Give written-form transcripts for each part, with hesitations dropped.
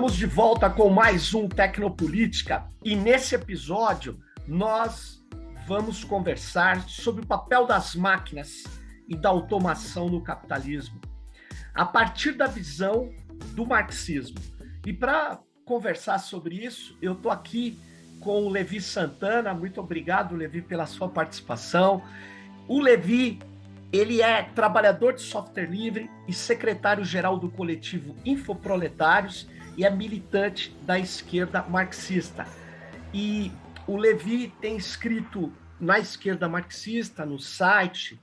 Estamos de volta com mais um Tecnopolítica e nesse episódio nós vamos conversar sobre o papel das máquinas e da automação no capitalismo, a partir da visão do marxismo. E para conversar sobre isso, eu estou aqui com o Levi Santana. Muito obrigado, Levi, pela sua participação. O Levi, ele é trabalhador de software livre e secretário-geral do coletivo Infoproletários e é militante da esquerda marxista. E o Levi tem escrito na esquerda marxista, no site,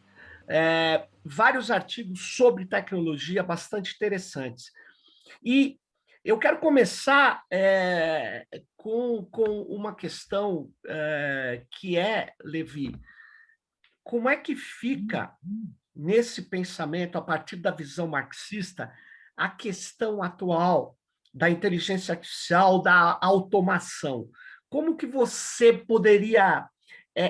vários artigos sobre tecnologia bastante interessantes. E eu quero começar com uma questão que é, Levi, como é que fica nesse pensamento, a partir da visão marxista, a questão atual da inteligência artificial, da automação? Como que você poderia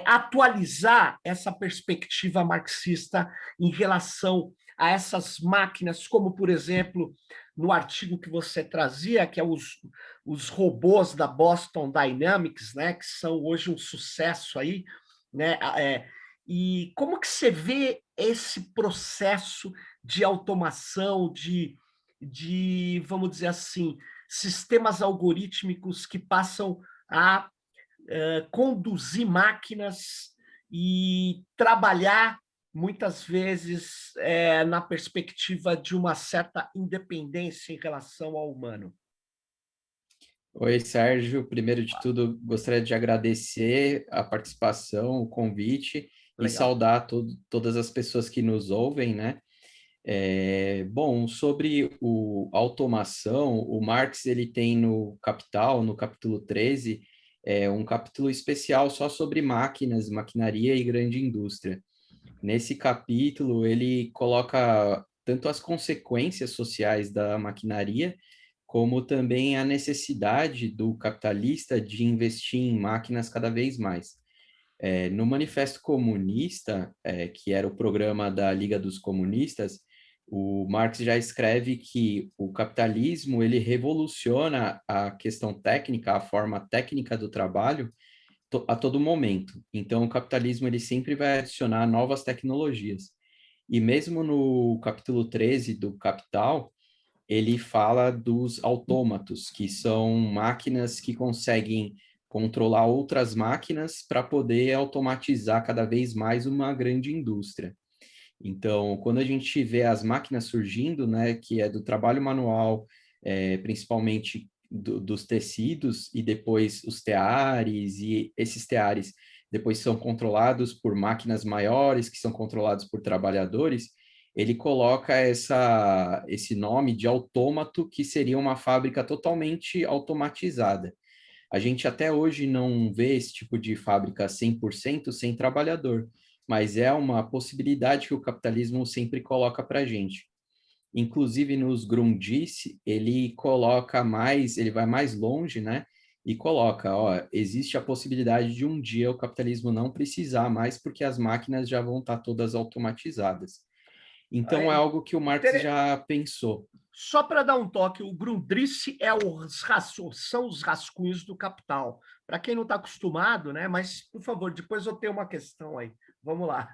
atualizar essa perspectiva marxista em relação a essas máquinas, como, por exemplo, no artigo que você trazia, que é os robôs da Boston Dynamics, né, que são hoje um sucesso aí, né? E como que você vê esse processo de automação, de, vamos dizer assim, sistemas algorítmicos que passam a conduzir máquinas e trabalhar, muitas vezes, na perspectiva de uma certa independência em relação ao humano? Oi, Sérgio. Primeiro de tudo, gostaria de agradecer a participação, o convite. Legal. E saudar todas as pessoas que nos ouvem, né? Bom, sobre automação, o Marx ele tem no Capital, no capítulo 13, um capítulo especial só sobre máquinas, maquinaria e grande indústria. Nesse capítulo, ele coloca tanto as consequências sociais da maquinaria, como também a necessidade do capitalista de investir em máquinas cada vez mais. No Manifesto Comunista, que era o programa da Liga dos Comunistas, o Marx já escreve que o capitalismo ele revoluciona a questão técnica, a forma técnica do trabalho a todo momento. Então, o capitalismo ele sempre vai adicionar novas tecnologias. E mesmo no capítulo 13 do Capital, ele fala dos autômatos, que são máquinas que conseguem controlar outras máquinas para poder automatizar cada vez mais uma grande indústria. Então, quando a gente vê as máquinas surgindo, né, que é do trabalho manual, principalmente dos tecidos, e depois os teares, e esses teares depois são controlados por máquinas maiores, que são controlados por trabalhadores, ele coloca esse nome de autômato, que seria uma fábrica totalmente automatizada. A gente até hoje não vê esse tipo de fábrica 100% sem trabalhador, mas é uma possibilidade que o capitalismo sempre coloca para a gente. Inclusive nos Grundrisse, ele vai mais longe, né? E coloca, existe a possibilidade de um dia o capitalismo não precisar mais, porque as máquinas já vão estar todas automatizadas. Então, é algo que o Marx já pensou. Só para dar um toque, o Grundrisse são os rascunhos do Capital. Para quem não está acostumado, né? Mas, por favor, depois eu tenho uma questão aí. Vamos lá.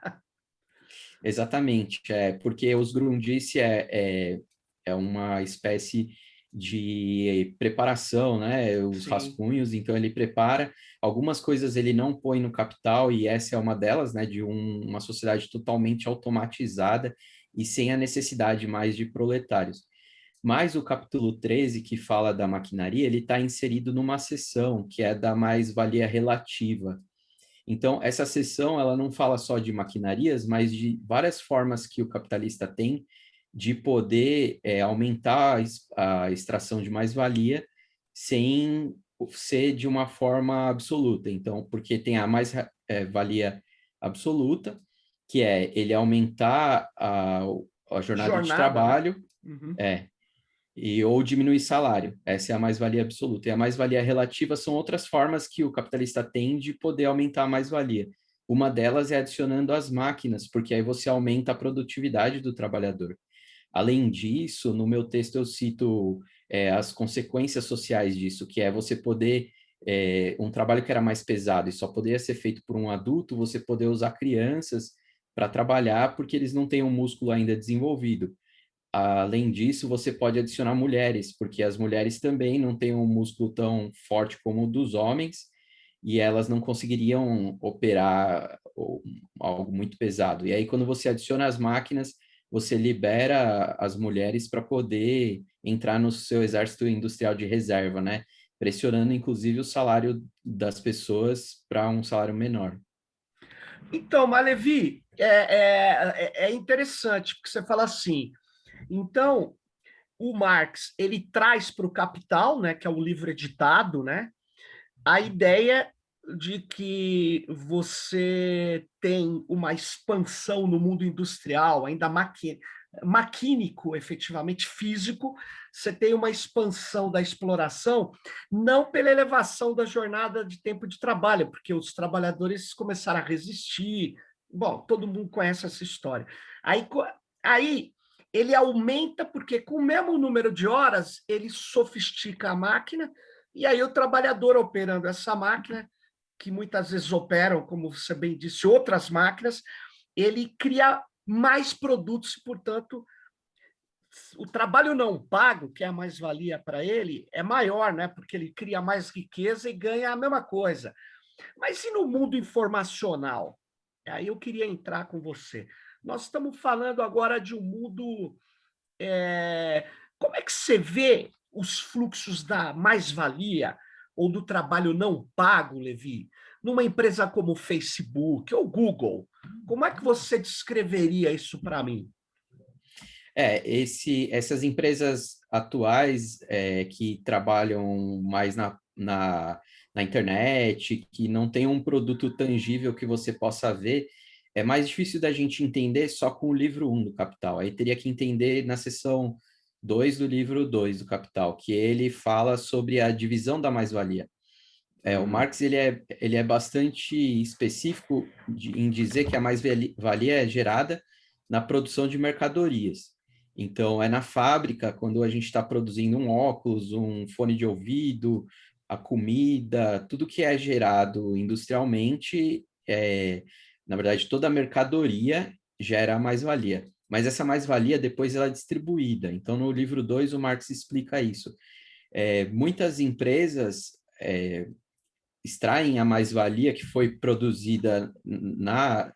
Exatamente, porque os Grundrisse é uma espécie de preparação, né? Os rascunhos, então ele prepara. Algumas coisas ele não põe no Capital, e essa é uma delas, né? De uma sociedade totalmente automatizada e sem a necessidade mais de proletários. Mas o capítulo 13, que fala da maquinaria, ele está inserido numa seção que é da mais-valia relativa. Então, essa seção, ela não fala só de maquinarias, mas de várias formas que o capitalista tem de poder aumentar a extração de mais-valia sem ser de uma forma absoluta. Então, porque tem a mais-valia absoluta, que é ele aumentar a jornada de trabalho, né? ou diminuir salário. Essa é a mais-valia absoluta. E a mais-valia relativa são outras formas que o capitalista tem de poder aumentar a mais-valia. Uma delas é adicionando as máquinas, porque aí você aumenta a produtividade do trabalhador. Além disso, no meu texto eu cito as consequências sociais disso, que é você poder, um trabalho que era mais pesado e só poderia ser feito por um adulto, você poder usar crianças para trabalhar porque eles não têm um músculo ainda desenvolvido. Além disso, você pode adicionar mulheres, porque as mulheres também não têm um músculo tão forte como o dos homens, e elas não conseguiriam operar algo muito pesado. E aí, quando você adiciona as máquinas, você libera as mulheres para poder entrar no seu exército industrial de reserva, né? Pressionando, inclusive, o salário das pessoas para um salário menor. Então, mas Levi, é interessante, porque você fala assim, então, o Marx, ele traz para o Capital, né, que é o livro editado, né, a ideia de que você tem uma expansão no mundo industrial, ainda maquínico, efetivamente físico, você tem uma expansão da exploração, não pela elevação da jornada de tempo de trabalho, porque os trabalhadores começaram a resistir. Bom, todo mundo conhece essa história. Aí ele aumenta, porque com o mesmo número de horas, ele sofistica a máquina, e aí o trabalhador operando essa máquina, que muitas vezes operam, como você bem disse, outras máquinas, ele cria mais produtos e, portanto, o trabalho não pago, que é a mais-valia para ele, é maior, né? Porque ele cria mais riqueza e ganha a mesma coisa. Mas e no mundo informacional? Aí eu queria entrar com você. Nós estamos falando agora de um mundo. Como é que você vê os fluxos da mais-valia ou do trabalho não pago, Levi, numa empresa como o Facebook ou Google? Como é que você descreveria isso para mim? Essas empresas atuais que trabalham mais na internet, que não tem um produto tangível que você possa ver, é mais difícil da gente entender só com o livro 1 do Capital. Aí teria que entender na seção 2 do livro 2 do Capital, que ele fala sobre a divisão da mais-valia. O Marx ele é bastante específico em dizer que a mais-valia é gerada na produção de mercadorias. Então, é na fábrica, quando a gente está produzindo um óculos, um fone de ouvido, a comida, tudo que é gerado industrialmente, na verdade, toda a mercadoria gera mais-valia. Mas essa mais-valia, depois, ela é distribuída. Então, no livro 2, o Marx explica isso. Muitas empresas extraem a mais-valia que foi produzida na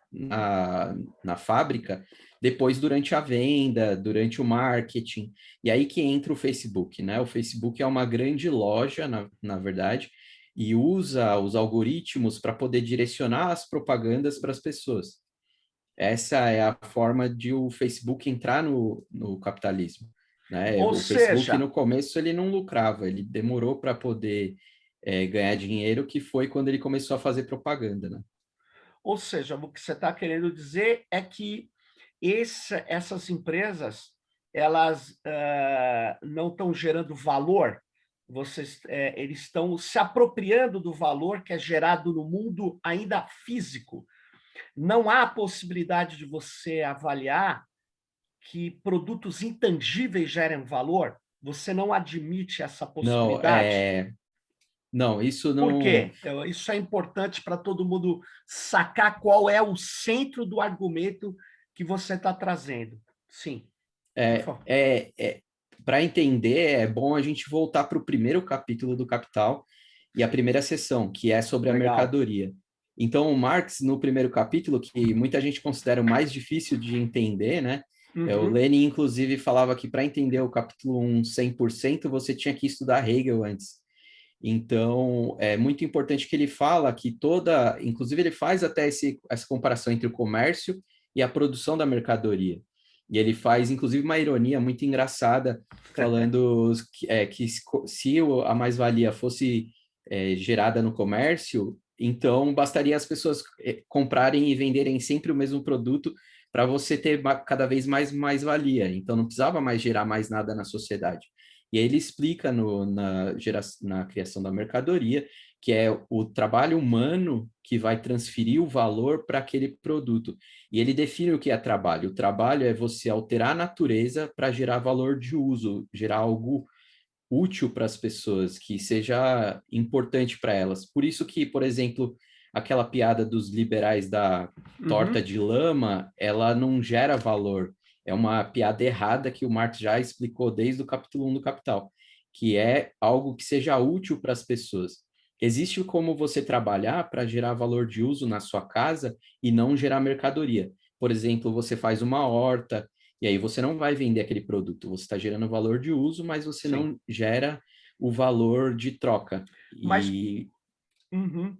fábrica, depois durante a venda, durante o marketing, e aí que entra o Facebook, né? O Facebook é uma grande loja, na verdade, e usa os algoritmos para poder direcionar as propagandas para as pessoas. Essa é a forma de o Facebook entrar no capitalismo, né? Ou O Facebook, seja, no começo, ele não lucrava, ele demorou para poder ganhar dinheiro, que foi quando ele começou a fazer propaganda, né? o que você está querendo dizer é que essas empresas elas não estão gerando valor, eles estão se apropriando do valor que é gerado no mundo ainda físico. Não há possibilidade de você avaliar que produtos intangíveis gerem valor. Você não admite essa Não, possibilidade? não, isso Por não. quê? Isso é importante para todo mundo sacar qual é o centro do argumento que você está trazendo. Sim, por É, favor. é, é, para entender, é bom a gente voltar para o primeiro capítulo do Capital e a primeira seção, que é sobre a Legal. mercadoria. Então, o Marx, no primeiro capítulo, que muita gente considera o mais difícil de entender, né? O Uhum. Lenin, inclusive, falava que para entender o capítulo 1 100%, você tinha que estudar Hegel antes. Então, é muito importante que ele fala que inclusive ele faz até essa comparação entre o comércio e a produção da mercadoria. E ele faz, inclusive, uma ironia muito engraçada, falando que se a mais-valia fosse gerada no comércio, então bastaria as pessoas comprarem e venderem sempre o mesmo produto para você ter cada vez mais-valia. Então, não precisava mais gerar mais nada na sociedade. E aí ele explica na criação da mercadoria que é o trabalho humano que vai transferir o valor para aquele produto. E ele define o que é trabalho. O trabalho é você alterar a natureza para gerar valor de uso, gerar algo útil para as pessoas, que seja importante para elas. Por isso que, por exemplo, aquela piada dos liberais da torta de lama, ela não gera valor. É uma piada errada que o Marx já explicou desde o capítulo 1 do Capital, que é algo que seja útil para as pessoas. Existe como você trabalhar para gerar valor de uso na sua casa e não gerar mercadoria. Por exemplo, você faz uma horta, e aí você não vai vender aquele produto, você está gerando valor de uso, mas você Sim. não gera o valor de troca. Mas,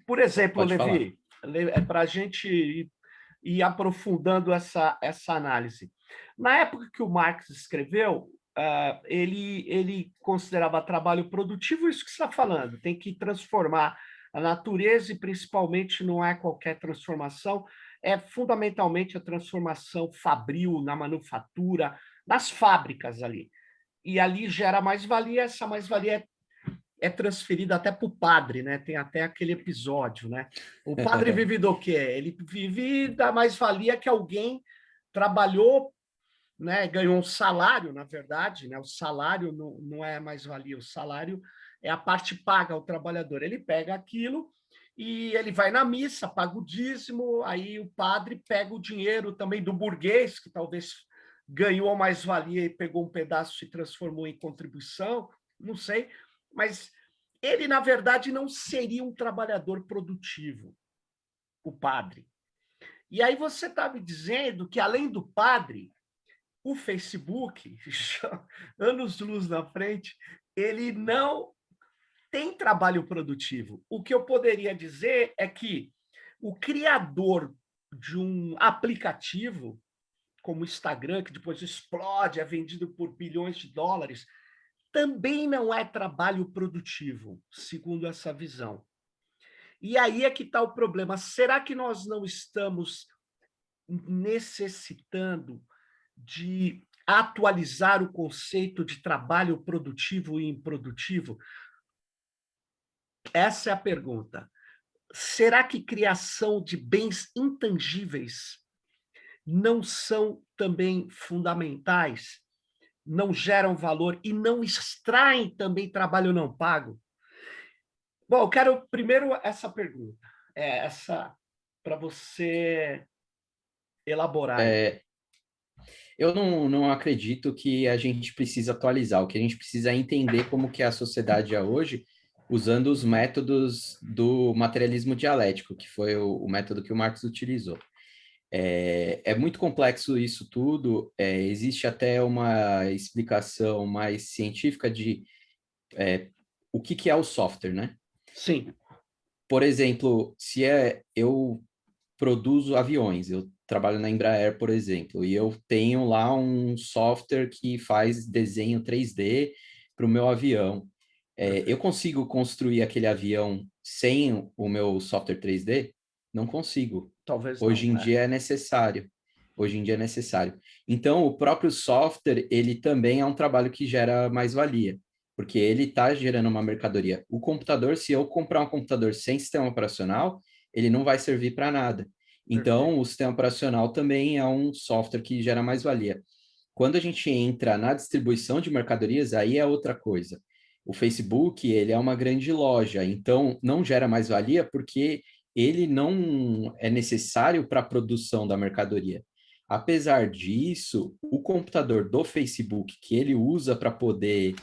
por exemplo, Pode falar. Levi, para a gente ir aprofundando essa análise. Na época que o Marx escreveu, ele considerava trabalho produtivo isso que você está falando, tem que transformar a natureza e principalmente não é qualquer transformação, é fundamentalmente a transformação fabril na manufatura, nas fábricas ali. E ali gera mais-valia, essa mais-valia é transferida até para o padre, né? Tem até aquele episódio, né? O padre vive do quê? Ele vive da mais-valia que alguém trabalhou, né? Ganhou um salário, na verdade, né? O salário não é mais-valia, o salário é a parte paga ao trabalhador. Ele pega aquilo e ele vai na missa, paga o dízimo, aí o padre pega o dinheiro também do burguês, que talvez ganhou a mais-valia e pegou um pedaço e transformou em contribuição, não sei, mas ele, na verdade, não seria um trabalhador produtivo, o padre. E aí você está me dizendo que, além do padre, o Facebook, anos-luz na frente, ele não tem trabalho produtivo. O que eu poderia dizer é que o criador de um aplicativo, como o Instagram, que depois explode, é vendido por bilhões de dólares, também não é trabalho produtivo, segundo essa visão. E aí é que está o problema. Será que nós não estamos necessitando de atualizar o conceito de trabalho produtivo e improdutivo? Essa é a pergunta. Será que criação de bens intangíveis não são também fundamentais? Não geram valor e não extraem também trabalho não pago? Bom, eu quero primeiro essa pergunta, essa para você elaborar aí. Eu não acredito que a gente precisa atualizar. O que a gente precisa é entender como que é a sociedade é hoje, usando os métodos do materialismo dialético, que foi o método que o Marx utilizou. É muito complexo isso tudo. Existe até uma explicação mais científica de o que é o software, né? Sim. Por exemplo, se eu produzo aviões, eu trabalho na Embraer, por exemplo, e eu tenho lá um software que faz desenho 3D para o meu avião. Eu consigo construir aquele avião sem o meu software 3D? Não consigo. Talvez Hoje não. em dia é necessário. Hoje em dia é necessário. Então, o próprio software, ele também é um trabalho que gera mais-valia, porque ele está gerando uma mercadoria. O computador, se eu comprar um computador sem sistema operacional, ele não vai servir para nada. Então, Perfeito. o sistema operacional também é um software que gera mais-valia. Quando a gente entra na distribuição de mercadorias, aí é outra coisa. O Facebook, ele é uma grande loja, então não gera mais-valia porque ele não é necessário para a produção da mercadoria. Apesar disso, o computador do Facebook, que ele usa para poder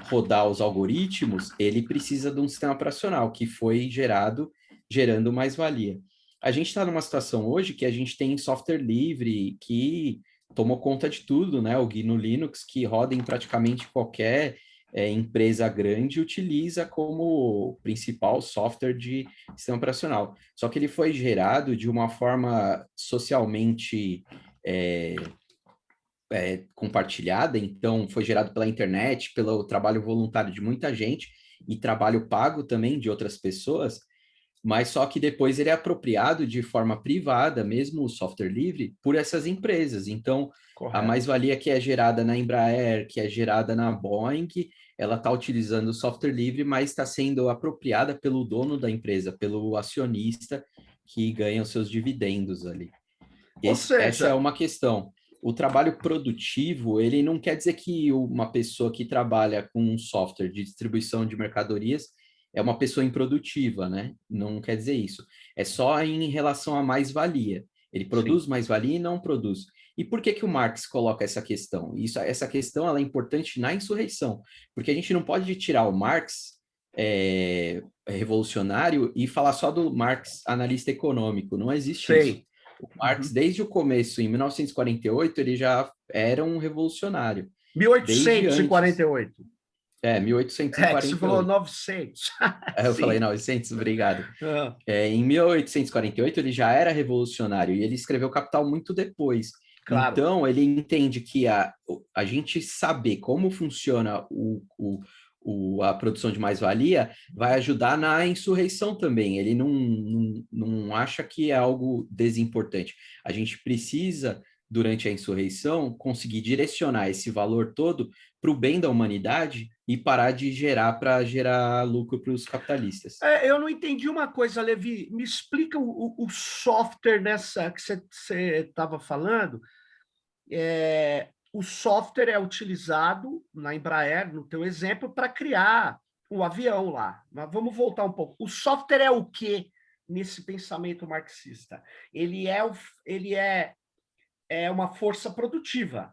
rodar os algoritmos, ele precisa de um sistema operacional que foi gerando mais-valia. A gente está numa situação hoje que a gente tem software livre que tomou conta de tudo, né? O GNU Linux, que roda em praticamente qualquer empresa grande, utiliza como principal software de sistema operacional. Só que ele foi gerado de uma forma socialmente compartilhada, então foi gerado pela internet, pelo trabalho voluntário de muita gente e trabalho pago também de outras pessoas, mas só que depois ele é apropriado de forma privada, mesmo o software livre, por essas empresas. Então, a Correto. mais-valia que é gerada na Embraer, que é gerada na Boeing, ela está utilizando o software livre, mas está sendo apropriada pelo dono da empresa, pelo acionista que ganha os seus dividendos ali. Ou Essa é seja, uma questão. O trabalho produtivo, ele não quer dizer que uma pessoa que trabalha com um software de distribuição de mercadorias é uma pessoa improdutiva, né? Não quer dizer isso. É só em relação à mais-valia. Ele Sim. produz mais-valia e não produz. E por que que o Marx coloca essa questão? Essa questão ela é importante na insurreição, porque a gente não pode tirar o Marx revolucionário e falar só do Marx analista econômico. Não existe isso. Sei. O Marx, Uhum. desde o começo, em 1948, ele já era um revolucionário. Desde antes. 1848. É, que você falou 1848. 900. Eu falei Sim. 900, obrigado. Ah, Em 1848, ele já era revolucionário e ele escreveu Capital muito depois. claro. Então, ele entende que a gente saber como funciona a produção de mais-valia vai ajudar na insurreição também. Ele não acha que é algo desimportante. A gente precisa, durante a insurreição, conseguir direcionar esse valor todo para o bem da humanidade e parar de gerar para gerar lucro para os capitalistas. Eu não entendi uma coisa, Levi. Me explica o software nessa que você estava falando. O software é utilizado na Embraer, no teu exemplo, para criar o avião lá. Mas vamos voltar um pouco. O software é o quê nesse pensamento marxista? Ele é uma força produtiva.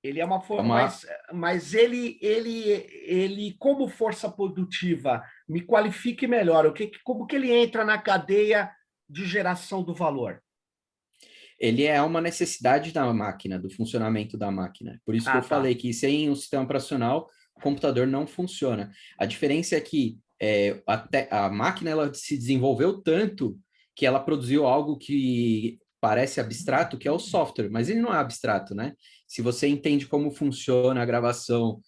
Ele é uma É força, uma, mas ele como força produtiva me qualifique melhor. Como que ele entra na cadeia de geração do valor? Ele é uma necessidade da máquina, do funcionamento da máquina. Por isso que Ah, eu tá. falei que sem o sistema operacional, o computador não funciona. A diferença é que a máquina ela se desenvolveu tanto que ela produziu algo que parece abstrato, que é o software, mas ele não é abstrato, né? Se você entende como funciona a gravação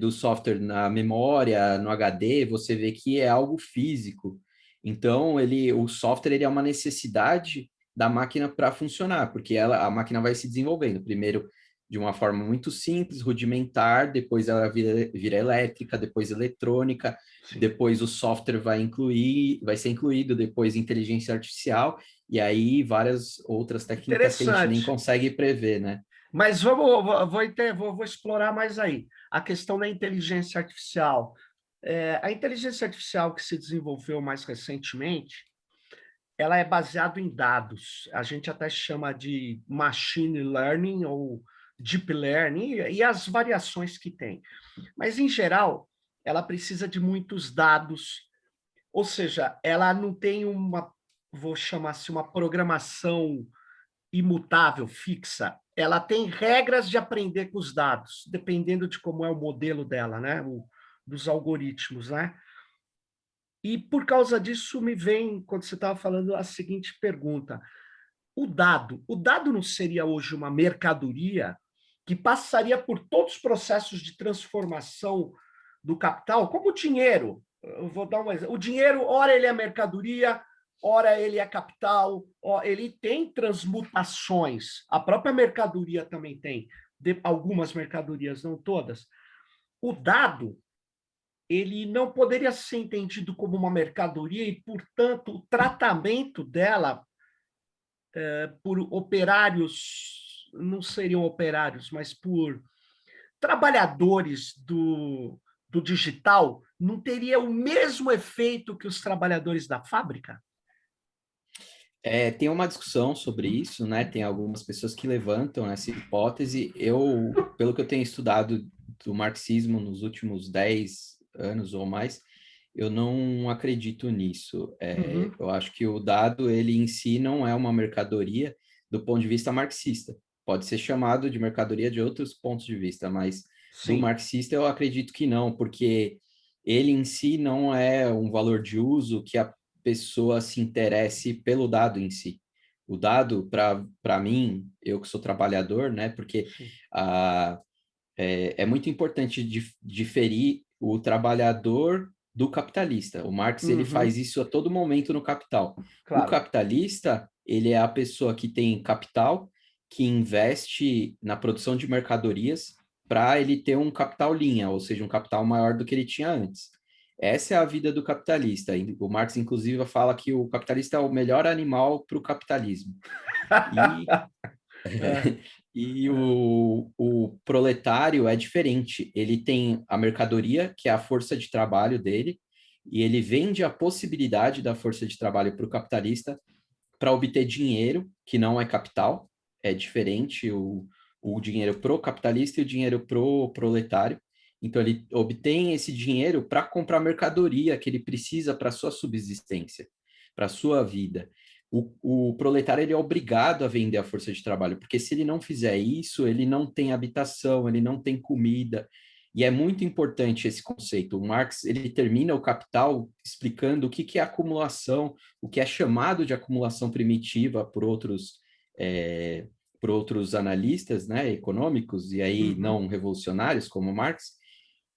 do software na memória, no HD, você vê que é algo físico. Então, o software ele é uma necessidade da máquina para funcionar, porque a máquina vai se desenvolvendo. Primeiro, de uma forma muito simples, rudimentar, depois ela vira elétrica, depois eletrônica, Sim. depois o software vai ser incluído, depois inteligência artificial, e aí várias outras técnicas que a gente nem Interessante. consegue prever, né? Mas vou explorar mais aí. A questão da inteligência artificial. A inteligência artificial que se desenvolveu mais recentemente, ela é baseada em dados. A gente até chama de machine learning ou deep learning e as variações que tem. Mas, em geral, ela precisa de muitos dados, ou seja, ela não tem vou chamar assim, uma programação imutável, fixa. Ela tem regras de aprender com os dados, dependendo de como é o modelo dela, né? Dos algoritmos, né? E por causa disso me vem, quando você estava falando, a seguinte pergunta: o dado não seria hoje uma mercadoria que passaria por todos os processos de transformação do capital, como o dinheiro? Eu vou dar um exemplo. O dinheiro, ora ele é mercadoria, ora ele é capital, ele tem transmutações. A própria mercadoria também tem, algumas mercadorias, não todas. O dado, ele não poderia ser entendido como uma mercadoria e, portanto, o tratamento dela por operários, não seriam operários, mas por trabalhadores do digital, não teria o mesmo efeito que os trabalhadores da fábrica? Tem uma discussão sobre isso, né? Tem algumas pessoas que levantam essa hipótese. Pelo que eu tenho estudado do marxismo nos últimos 10 anos ou mais, eu não acredito nisso. Uhum. Eu acho que o dado, ele em si, não é uma mercadoria do ponto de vista marxista. Pode ser chamado de mercadoria de outros pontos de vista, mas do Sim. marxista eu acredito que não, porque ele em si não é um valor de uso que a pessoa se interesse pelo dado em si. O dado, para mim, eu que sou trabalhador, né? Porque Sim. é muito importante diferir o trabalhador do capitalista. O Marx ele faz Uhum. isso a todo momento no Capital. O Claro. capitalista ele é a pessoa que tem capital, que investe na produção de mercadorias para ele ter um capital linha, ou seja, um capital maior do que ele tinha antes. Essa é a vida do capitalista. O Marx, inclusive, fala que o capitalista é o melhor animal para o capitalismo. E E o proletário é diferente. Ele tem a mercadoria, que é a força de trabalho dele, e ele vende a possibilidade da força de trabalho para o capitalista para obter dinheiro, que não é capital, é diferente o dinheiro pro capitalista e o dinheiro pro proletário. Então, ele obtém esse dinheiro para comprar mercadoria que ele precisa para sua subsistência, para sua vida. O proletário ele é obrigado a vender a força de trabalho, porque se ele não fizer isso, ele não tem habitação, ele não tem comida. E é muito importante esse conceito. O Marx ele termina o Capital explicando o que é acumulação, o que é chamado de acumulação primitiva por outros analistas, né, econômicos, e aí não revolucionários como Marx,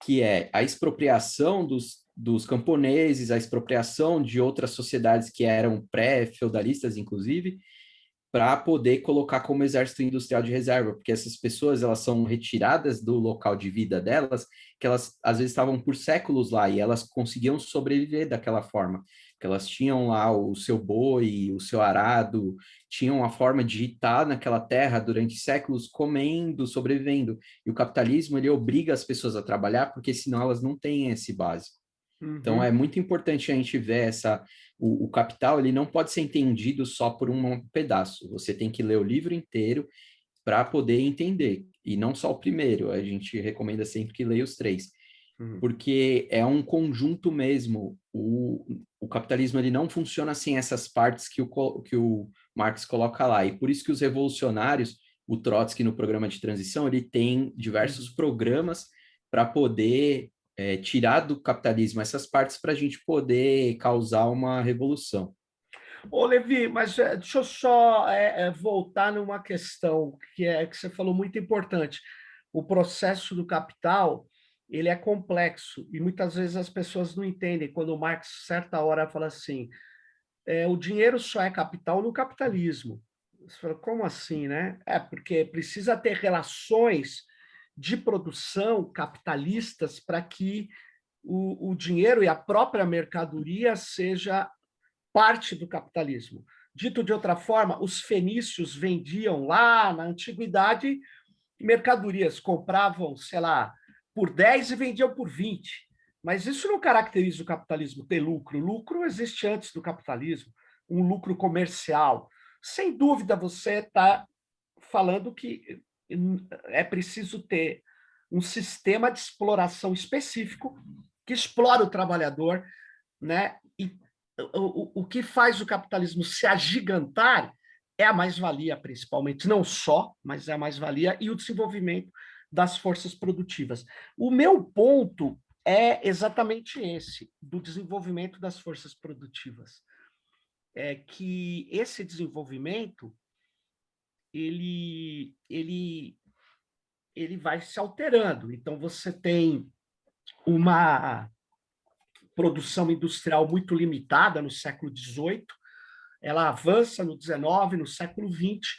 que é a expropriação dos camponeses, a expropriação de outras sociedades que eram pré-feudalistas, inclusive, para poder colocar como exército industrial de reserva, porque essas pessoas elas são retiradas do local de vida delas, que elas às vezes estavam por séculos lá e elas conseguiam sobreviver daquela forma, que elas tinham lá o seu boi, o seu arado, tinham a forma de estar naquela terra durante séculos comendo, sobrevivendo. E o capitalismo ele obriga as pessoas a trabalhar porque senão elas não têm esse básico. Então é muito importante a gente ver o Capital, ele não pode ser entendido só por um pedaço. Você tem que ler o livro inteiro para poder entender. E não só o primeiro, a gente recomenda sempre que leia os três. Porque é um conjunto mesmo. O capitalismo ele não funciona sem essas partes que o Marx coloca lá. E por isso que os revolucionários, o Trotsky no programa de transição, ele tem diversos programas para poder tirar do capitalismo essas partes para a gente poder causar uma revolução. Ô, Levi, mas deixa eu só voltar numa questão que você falou muito importante. O processo do capital, ele é complexo e muitas vezes as pessoas não entendem. Quando o Marx, certa hora, fala assim, o dinheiro só é capital no capitalismo. Você fala, como assim, né? Porque precisa ter relações de produção capitalistas para que o dinheiro e a própria mercadoria seja parte do capitalismo. Dito de outra forma, os fenícios vendiam lá na antiguidade mercadorias, compravam, sei lá, por 10 e vendiam por 20. Mas isso não caracteriza o capitalismo ter lucro. Lucro existe antes do capitalismo, um lucro comercial. Sem dúvida, você está falando que é preciso ter um sistema de exploração específico que explora o trabalhador, né? E o que faz o capitalismo se agigantar é a mais-valia, principalmente, não só, mas é a mais-valia e o desenvolvimento das forças produtivas. O meu ponto é exatamente esse, do desenvolvimento das forças produtivas. É que esse desenvolvimento ele vai se alterando. Então, você tem uma produção industrial muito limitada no século XVIII, ela avança no XIX, no século XX,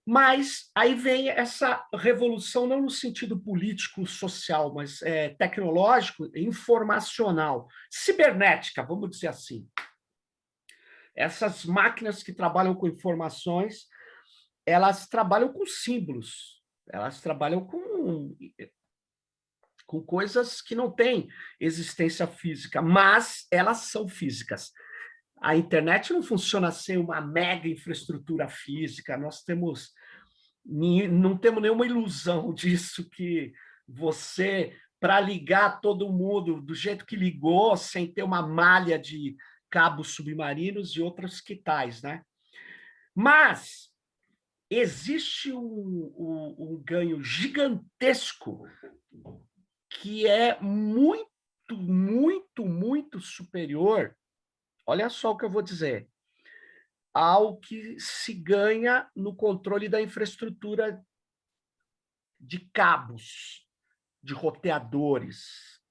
mas aí vem essa revolução não no sentido político, social, mas tecnológico, informacional, cibernética, vamos dizer assim. Essas máquinas que trabalham com informações, elas trabalham com símbolos, elas trabalham com coisas que não têm existência física, mas elas são físicas. A internet não funciona sem uma mega infraestrutura física, não temos nenhuma ilusão disso, que você, para ligar todo mundo do jeito que ligou, sem ter uma malha de cabos submarinos e outros que tais, né? Mas existe um ganho gigantesco que é muito, muito, muito superior, olha só o que eu vou dizer, ao que se ganha no controle da infraestrutura de cabos, de roteadores.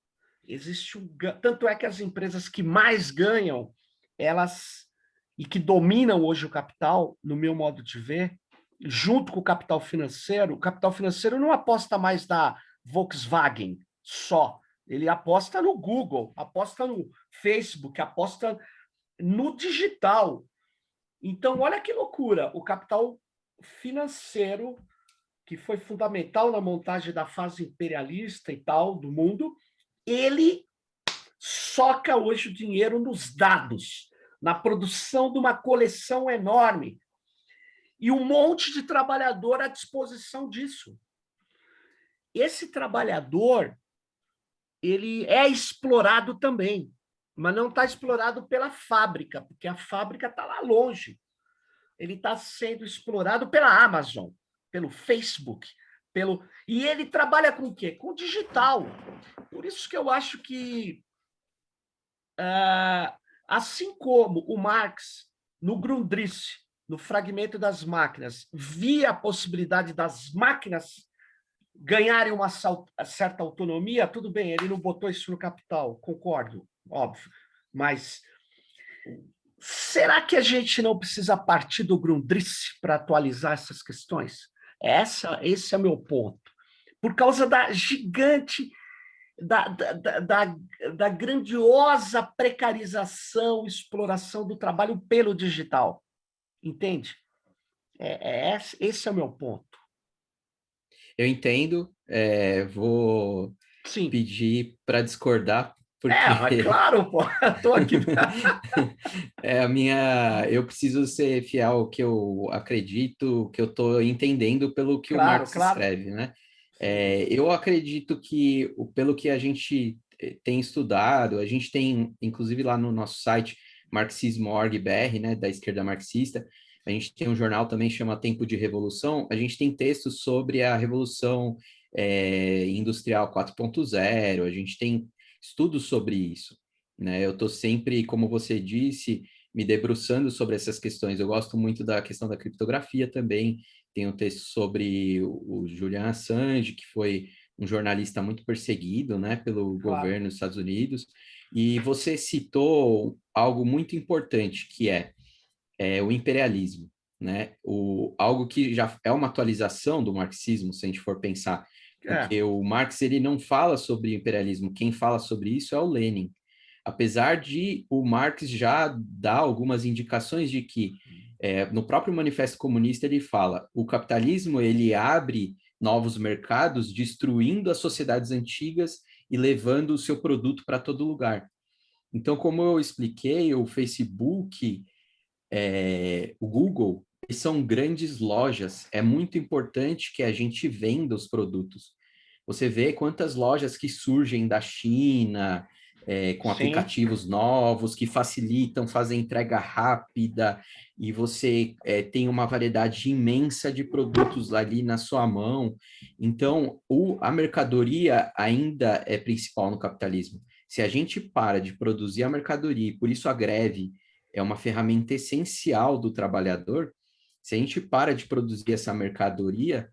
Existe tanto é que as empresas que mais ganham, elas e que dominam hoje o capital, no meu modo de ver, junto com o capital financeiro não aposta mais na Volkswagen só. Ele aposta no Google, aposta no Facebook, aposta no digital. Então, olha que loucura. O capital financeiro que foi fundamental na montagem da fase imperialista e tal do mundo, ele soca hoje o dinheiro nos dados, na produção de uma coleção enorme e um monte de trabalhador à disposição disso. Esse trabalhador, ele é explorado também, mas não está explorado pela fábrica, porque a fábrica está lá longe. Ele está sendo explorado pela Amazon, pelo Facebook, e ele trabalha com o quê? Com digital. Por isso que eu acho que, assim como o Marx, no Grundrisse, no Fragmento das Máquinas, via a possibilidade das máquinas ganharem uma certa autonomia, tudo bem, ele não botou isso no Capital, concordo, óbvio, mas será que a gente não precisa partir do Grundrisse para atualizar essas questões? Esse é o meu ponto. Por causa da gigante, da grandiosa precarização, exploração do trabalho pelo digital. Entende? Esse é o meu ponto. Eu entendo, vou Sim. pedir para discordar, porque... mas claro, pô, estou aqui. Eu preciso ser fiel ao que eu acredito, que eu estou entendendo pelo que o Marx escreve, né? Eu acredito que, pelo que a gente tem estudado, a gente tem, inclusive lá no nosso site, marxismo.org.br, né, da esquerda marxista, a gente tem um jornal também que chama Tempo de Revolução, a gente tem textos sobre a Revolução Industrial 4.0, a gente tem estudos sobre isso, né? Eu estou sempre, como você disse, me debruçando sobre essas questões. Eu gosto muito da questão da criptografia também. Tem um texto sobre o Julian Assange, que foi um jornalista muito perseguido, né, pelo governo dos Estados Unidos. E você citou algo muito importante, que é o imperialismo, né? Algo que já é uma atualização do marxismo, se a gente for pensar, porque o Marx ele não fala sobre imperialismo, quem fala sobre isso é o Lenin. Apesar de o Marx já dar algumas indicações de que, no próprio Manifesto Comunista, ele fala o capitalismo ele abre novos mercados, destruindo as sociedades antigas e levando o seu produto para todo lugar. Então, como eu expliquei, o Facebook, o Google, são grandes lojas. É muito importante que a gente venda os produtos. Você vê quantas lojas que surgem da China, com aplicativos novos, que facilitam, fazem entrega rápida, e você tem uma variedade imensa de produtos ali na sua mão. Então, a mercadoria ainda é principal no capitalismo. Se a gente para de produzir a mercadoria, e por isso a greve é uma ferramenta essencial do trabalhador, se a gente para de produzir essa mercadoria,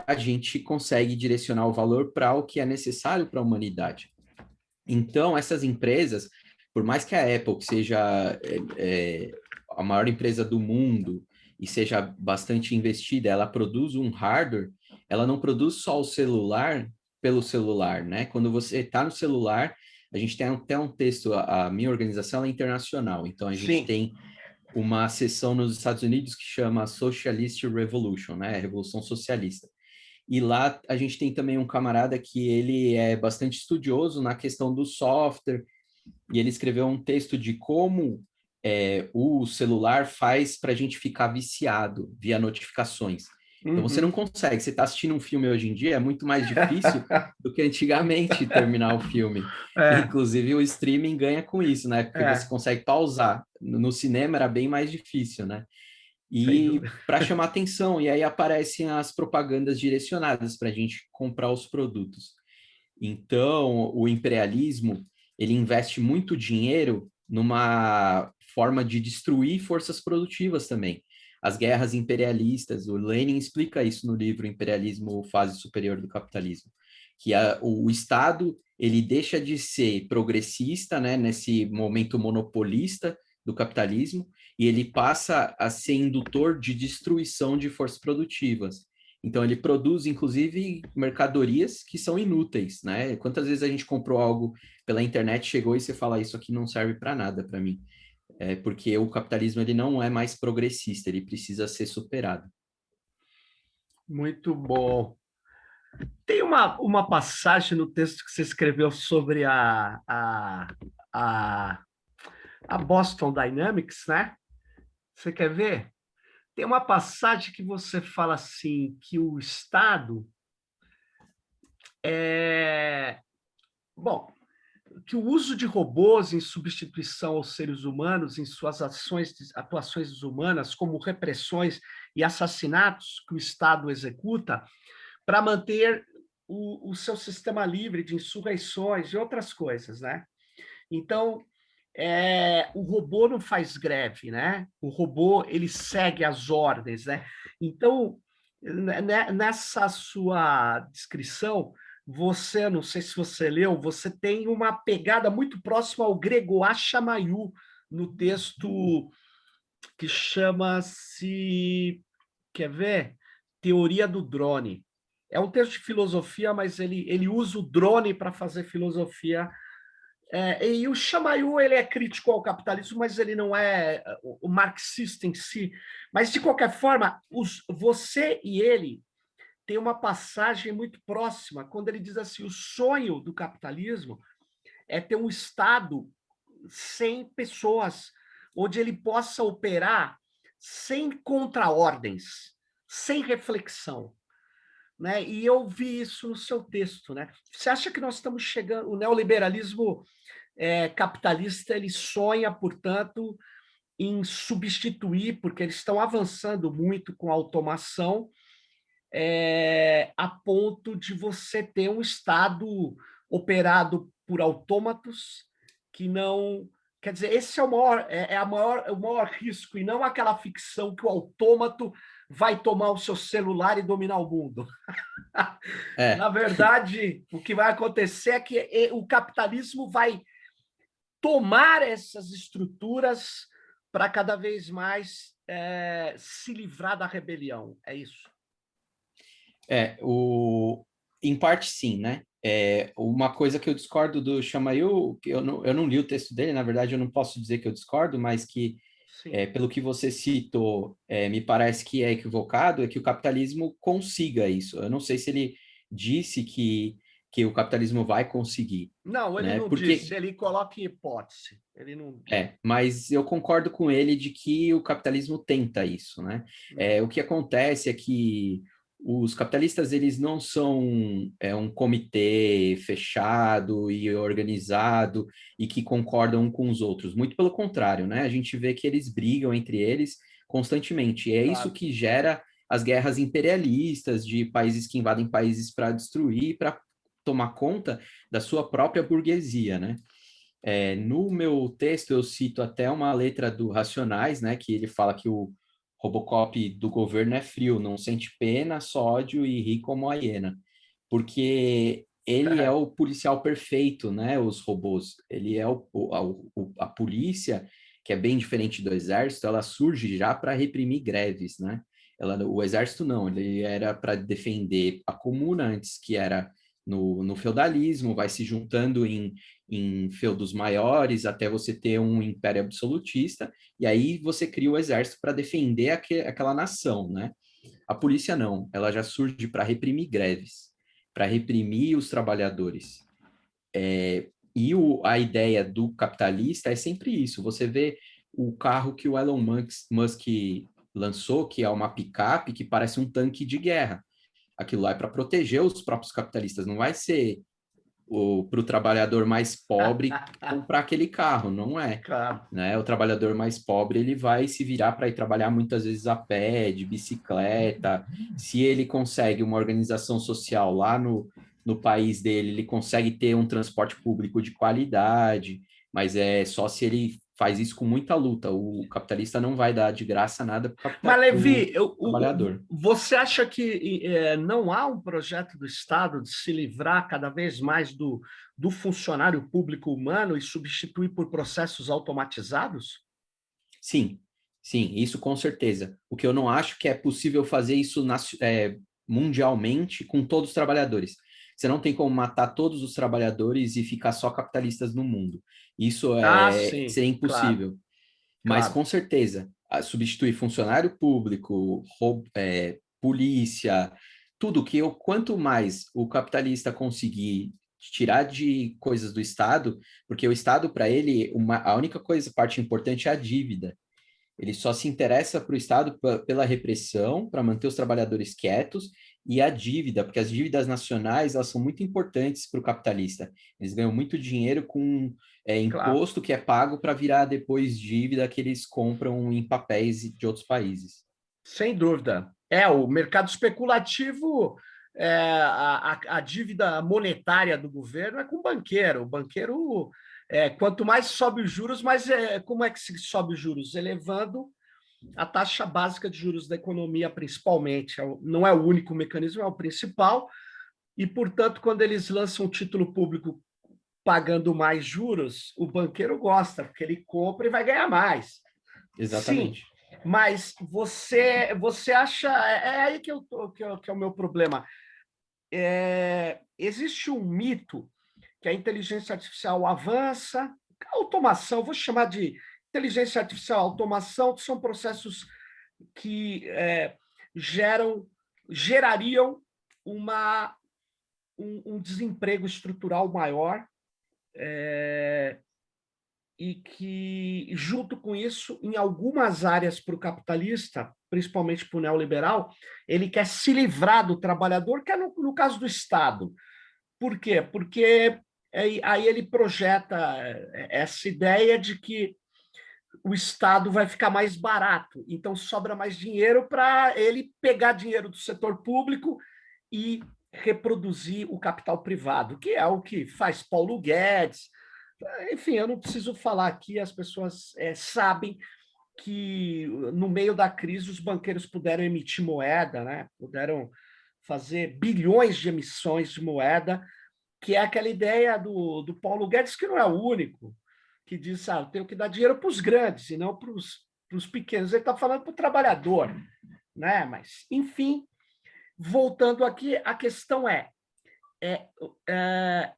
a gente consegue direcionar o valor para o que é necessário para a humanidade. Então, essas empresas, por mais que a Apple seja a maior empresa do mundo e seja bastante investida, ela produz um hardware, ela não produz só o celular pelo celular, né? Quando você está no celular, a gente tem até um texto, a minha organização é internacional, então a gente tem uma seção nos Estados Unidos que chama Socialist Revolution, né? Revolução Socialista. E lá a gente tem também um camarada que ele é bastante estudioso na questão do software, e ele escreveu um texto de como o celular faz para a gente ficar viciado via notificações. Então você não consegue, você está assistindo um filme hoje em dia, é muito mais difícil do que antigamente terminar o filme. Inclusive o streaming ganha com isso, né? Porque você consegue pausar. No cinema era bem mais difícil, né? E para chamar atenção, e aí aparecem as propagandas direcionadas para a gente comprar os produtos. Então, o imperialismo, ele investe muito dinheiro numa forma de destruir forças produtivas também. As guerras imperialistas, o Lenin explica isso no livro Imperialismo, Fase Superior do Capitalismo, que o Estado, ele deixa de ser progressista, né, nesse momento monopolista do capitalismo, e ele passa a ser indutor de destruição de forças produtivas. Então, ele produz, inclusive, mercadorias que são inúteis, né? Quantas vezes a gente comprou algo pela internet, chegou e você fala, isso aqui não serve para nada para mim. Porque o capitalismo ele não é mais progressista, ele precisa ser superado. Muito bom. Tem uma passagem no texto que você escreveu sobre a, a Boston Dynamics, né? Você quer ver? Tem uma passagem que você fala assim, que o Estado é... Bom, que o uso de robôs em substituição aos seres humanos em suas atuações humanas, como repressões e assassinatos que o Estado executa, para manter o seu sistema livre de insurreições e outras coisas, né? Então, o robô não faz greve, né? O robô ele segue as ordens, né? Então, nessa sua descrição, você, não sei se você leu, você tem uma pegada muito próxima ao grego Achamayu no texto que chama-se, quer ver? Teoria do drone. É um texto de filosofia, mas ele usa o drone para fazer filosofia. E o Chamayu ele é crítico ao capitalismo, mas ele não é o marxista em si. Mas, de qualquer forma, você e ele têm uma passagem muito próxima, quando ele diz assim: o sonho do capitalismo é ter um Estado sem pessoas, onde ele possa operar sem contraordens, sem reflexão. Né? E eu vi isso no seu texto. Né? Você acha que nós estamos chegando... O neoliberalismo capitalista ele sonha, portanto, em substituir, porque eles estão avançando muito com a automação, a ponto de você ter um Estado operado por autômatos que não... Quer dizer, esse é o maior risco, e não aquela ficção que o autômato vai tomar o seu celular e dominar o mundo. É, Na verdade, o que vai acontecer é que o capitalismo vai tomar essas estruturas para cada vez mais se livrar da rebelião. É isso. em parte sim, né? Uma coisa que eu discordo do Chamayu, que eu não li o texto dele, na verdade eu não posso dizer que eu discordo, mas que Sim. pelo que você citou, me parece que é equivocado, é que o capitalismo consiga isso. Eu não sei se ele disse que o capitalismo vai conseguir, Não, ele né? não disse, ele coloca em hipótese. Ele não. Mas eu concordo com ele de que o capitalismo tenta isso, né? O que acontece é que os capitalistas eles não são um comitê fechado e organizado e que concordam um com os outros. Muito pelo contrário, né? A gente vê que eles brigam entre eles constantemente. E é isso Claro. que gera as guerras imperialistas de países que invadem países para destruir, para tomar conta da sua própria burguesia, né? No meu texto, eu cito até uma letra do Racionais, né, que ele fala que o Robocop do governo é frio, não sente pena, só ódio e ri como a hiena. Porque ele é o policial perfeito, né, os robôs. Ele é a polícia, que é bem diferente do exército, ela surge já para reprimir greves, né? O exército não, ele era para defender a comuna antes, que era no feudalismo, vai se juntando em feudos maiores até você ter um império absolutista, e aí você cria o exército para defender aquela nação, né? A polícia não, ela já surge para reprimir greves, para reprimir os trabalhadores. A ideia do capitalista é sempre isso. Você vê o carro que o Elon Musk lançou, que é uma picape que parece um tanque de guerra. Aquilo lá é para proteger os próprios capitalistas, não vai ser para o trabalhador mais pobre comprar aquele carro, não é. Claro. Né? O trabalhador mais pobre ele vai se virar para ir trabalhar muitas vezes a pé, de bicicleta. Se ele consegue uma organização social lá no país dele, ele consegue ter um transporte público de qualidade, mas é só se ele faz isso com muita luta. O capitalista não vai dar de graça nada Mas, para o Levi, trabalhador. você acha que não há um projeto do Estado de se livrar cada vez mais do funcionário público humano e substituir por processos automatizados? Sim, sim, isso com certeza. O que eu não acho que é possível fazer isso mundialmente com todos os trabalhadores. Você não tem como matar todos os trabalhadores e ficar só capitalistas no mundo. Isso Sim, seria claro, impossível. Mas claro. com certeza, substituir funcionário público, polícia, tudo que quanto mais o capitalista conseguir tirar de coisas do Estado, porque o Estado, para ele, a única parte importante é a dívida. Ele só se interessa para o Estado pela repressão, para manter os trabalhadores quietos, e a dívida, porque as dívidas nacionais elas são muito importantes para o capitalista. Eles ganham muito dinheiro com Claro. imposto que é pago para virar depois dívida que eles compram em papéis de outros países. Sem dúvida. O mercado especulativo, a dívida monetária do governo é com o banqueiro. O banqueiro, quanto mais sobe os juros, como é que se sobe os juros? Elevando a taxa básica de juros da economia, principalmente. Não é o único mecanismo, é o principal. E, portanto, quando eles lançam um título público pagando mais juros, o banqueiro gosta, porque ele compra e vai ganhar mais. Sim, Exatamente. mas você acha. Aí que é o meu problema. Existe um mito que a inteligência artificial avança, a automação, vou chamar de inteligência artificial, automação, são processos que gerariam um desemprego estrutural maior, e que, junto com isso, em algumas áreas para o capitalista, principalmente para o neoliberal, ele quer se livrar do trabalhador, que é no caso do Estado. Por quê? Porque aí ele projeta essa ideia de que o Estado vai ficar mais barato, então sobra mais dinheiro para ele pegar dinheiro do setor público e reproduzir o capital privado, que é o que faz Paulo Guedes. Enfim, eu não preciso falar aqui, as pessoas sabem que no meio da crise os banqueiros puderam emitir moeda, né? Puderam fazer bilhões de emissões de moeda, que é aquela ideia do Paulo Guedes, que não é o único, que diz, eu tenho que dar dinheiro para os grandes e não para os pequenos. Ele está falando para o trabalhador, né? Mas, enfim, voltando aqui, a questão é, é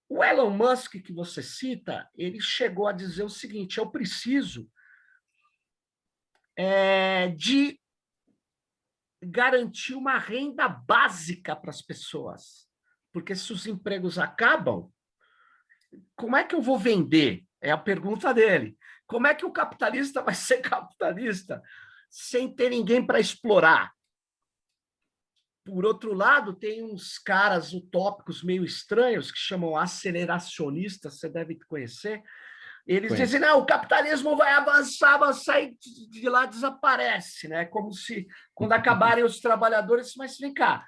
o Elon Musk, que você cita, ele chegou a dizer o seguinte: eu preciso de garantir uma renda básica para as pessoas, porque se os empregos acabam, como é que eu vou vender? É a pergunta dele. Como é que o capitalista vai ser capitalista sem ter ninguém para explorar? Por outro lado, tem uns caras utópicos meio estranhos que chamam aceleracionistas, você deve conhecer. Eles dizem, Conheço. não, o capitalismo vai avançar, avançar e de lá desaparece, né? Como se, quando acabarem os trabalhadores, mas vem cá,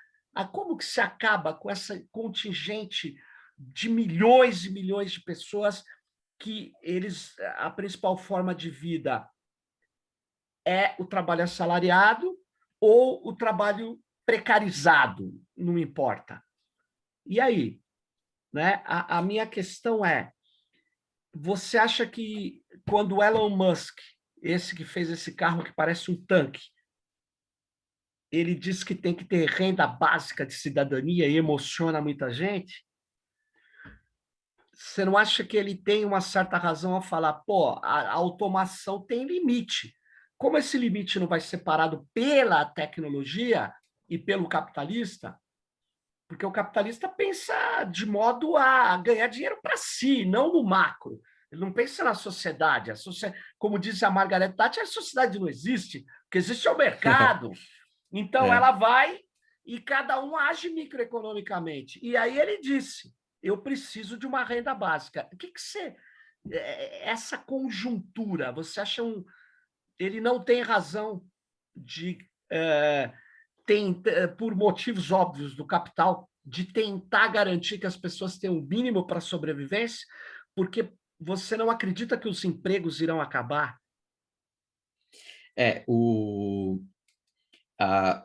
como que se acaba com essa contingente de milhões e milhões de pessoas que a principal forma de vida é o trabalho assalariado ou o trabalho precarizado, não importa. E aí? Né? A minha questão é, você acha que quando o Elon Musk, esse que fez esse carro que parece um tanque, ele diz que tem que ter renda básica de cidadania e emociona muita gente, você não acha que ele tem uma certa razão a falar, a automação tem limite. Como esse limite não vai ser parado pela tecnologia e pelo capitalista, porque o capitalista pensa de modo a ganhar dinheiro para si, não no macro. Ele não pensa na sociedade. Como disse a Margaret Thatcher, a sociedade não existe. O que existe é o mercado. Então, É. ela vai e cada um age microeconomicamente. E aí ele disse, eu preciso de uma renda básica. O que você... Essa conjuntura, você acha ele não tem razão de... por motivos óbvios do capital, de tentar garantir que as pessoas tenham o mínimo para sobrevivência, porque você não acredita que os empregos irão acabar?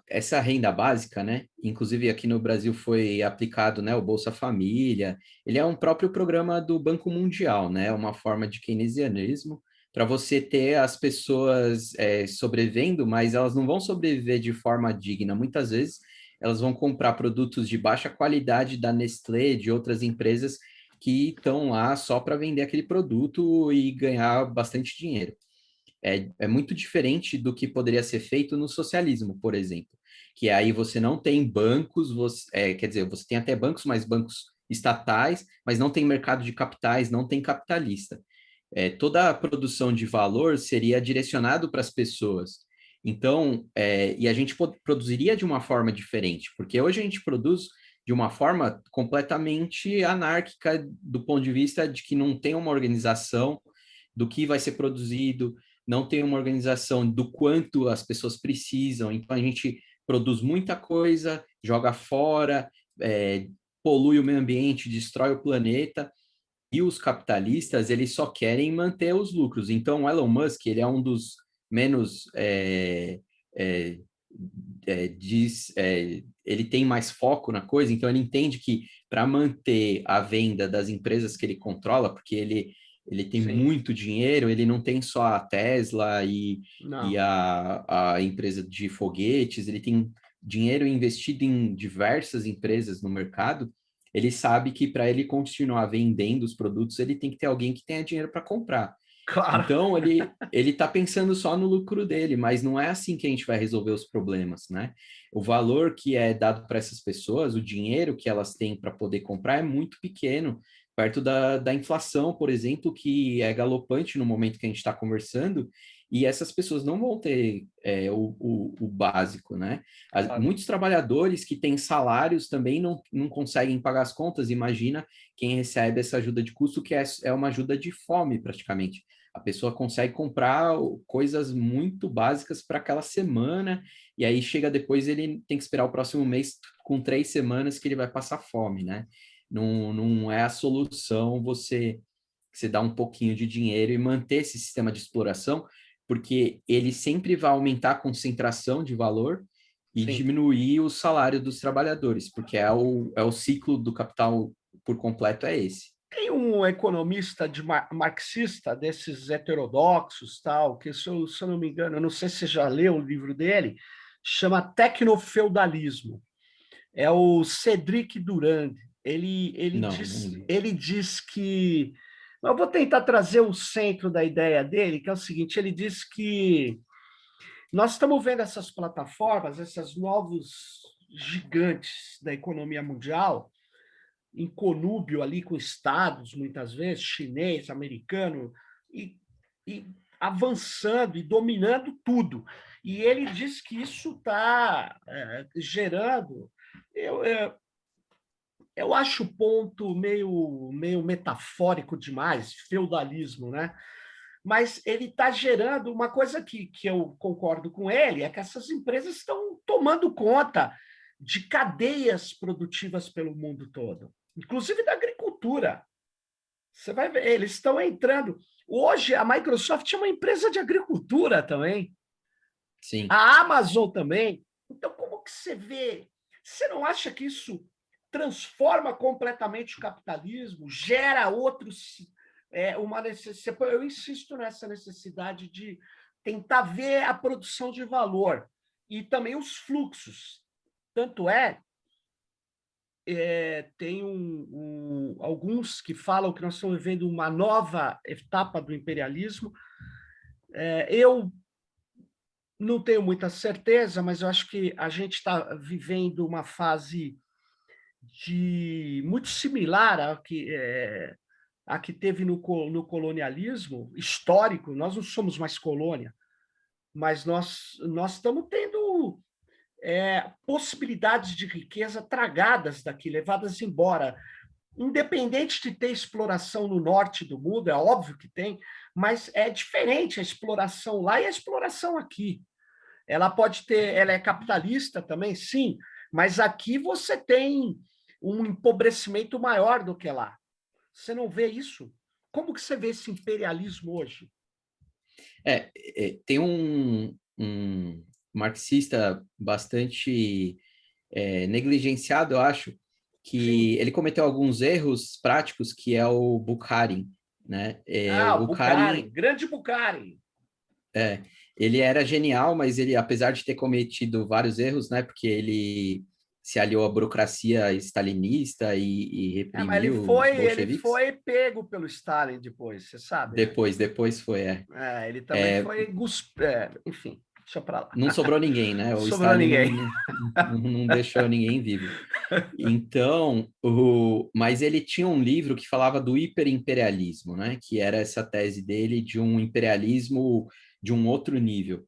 Essa renda básica, né? Inclusive aqui no Brasil foi aplicado, né, o Bolsa Família. Ele é um próprio programa do Banco Mundial, né? Uma forma de keynesianismo para você ter as pessoas sobrevivendo, mas elas não vão sobreviver de forma digna. Muitas vezes elas vão comprar produtos de baixa qualidade da Nestlé, de outras empresas que estão lá só para vender aquele produto e ganhar bastante dinheiro. É muito diferente do que poderia ser feito no socialismo, por exemplo. que aí você não tem bancos, quer dizer, você tem até bancos, mas bancos estatais, mas não tem mercado de capitais, não tem capitalista. Toda a produção de valor seria direcionado para as pessoas. Então, e a gente produziria de uma forma diferente, porque hoje a gente produz de uma forma completamente anárquica do ponto de vista de que não tem uma organização do que vai ser produzido, não tem uma organização do quanto as pessoas precisam. Então, a gente produz muita coisa, joga fora, polui o meio ambiente, destrói o planeta, e os capitalistas, eles só querem manter os lucros. Então, o Elon Musk, ele é um dos menos... ele tem mais foco na coisa, então ele entende que para manter a venda das empresas que ele controla, porque ele tem Sim. muito dinheiro, ele não tem só a Tesla e Não. a empresa de foguetes, ele tem dinheiro investido em diversas empresas no mercado. Ele sabe que para ele continuar vendendo os produtos, ele tem que ter alguém que tenha dinheiro para comprar. Claro. Então, ele está pensando só no lucro dele, mas não é assim que a gente vai resolver os problemas, né? O valor que é dado para essas pessoas, o dinheiro que elas têm para poder comprar é muito pequeno, perto da inflação, por exemplo, que é galopante no momento que a gente está conversando, e essas pessoas não vão ter o básico, né? Claro. Muitos trabalhadores que têm salários também não conseguem pagar as contas. Imagina quem recebe essa ajuda de custo, que é uma ajuda de fome, praticamente. A pessoa consegue comprar coisas muito básicas para aquela semana, e aí chega depois, ele tem que esperar o próximo mês com 3 semanas que ele vai passar fome, né? Não é a solução você dar um pouquinho de dinheiro e manter esse sistema de exploração, porque ele sempre vai aumentar a concentração de valor e Sim. diminuir o salário dos trabalhadores, porque é o ciclo do capital por completo, é esse. Tem um economista marxista, desses heterodoxos, tal, que, se eu não me engano, eu não sei se você já leu o livro dele, chama Tecnofeudalismo. É o Cedric Durand. Não li. Ele diz que... Eu vou tentar trazer o centro da ideia dele, que é o seguinte: ele diz que nós estamos vendo essas plataformas, esses novos gigantes da economia mundial, em conúbio ali com estados, muitas vezes, chinês, americano, e, e avançando e dominando tudo. E ele diz que isso está gerando... Eu acho o ponto meio metafórico demais, feudalismo, né? Mas ele está gerando uma coisa que eu concordo com ele, é que essas empresas estão tomando conta de cadeias produtivas pelo mundo todo, inclusive da agricultura. Você vai ver, eles estão entrando. Hoje, a Microsoft é uma empresa de agricultura também, Sim. a Amazon também. Então, como que você vê? Você não acha que isso transforma completamente o capitalismo, gera outros... uma necessidade. Eu insisto nessa necessidade de tentar ver a produção de valor e também os fluxos. Tanto tem alguns que falam que nós estamos vivendo uma nova etapa do imperialismo. Eu não tenho muita certeza, mas eu acho que a gente está vivendo uma fase muito similar a que teve no colonialismo histórico. Nós não somos mais colônia, mas nós estamos tendo possibilidades de riqueza tragadas daqui, levadas embora. Independente de ter exploração no norte do mundo, é óbvio que tem, mas é diferente a exploração lá e a exploração aqui. Ela é capitalista também, sim, mas aqui você tem um empobrecimento maior do que lá. Você não vê isso? Como que você vê esse imperialismo hoje? Tem um marxista bastante negligenciado, eu acho, Sim. que ele cometeu alguns erros práticos, que é o Bukharin, né? O O Bukharin, Bukharin, grande Bukharin. ele era genial, mas ele, apesar de ter cometido vários erros, né? Porque ele se aliou à burocracia stalinista e Mas reprimiu os ele bolcheviques. foi pego pelo Stalin depois, você sabe, né? Depois foi, Ele também foi enfim. Deixa para lá. Não sobrou ninguém, né? O Sobrou Stalin ninguém. não deixou ninguém vivo. Então, mas ele tinha um livro que falava do hiperimperialismo, né? Que era essa tese dele de um imperialismo de um outro nível.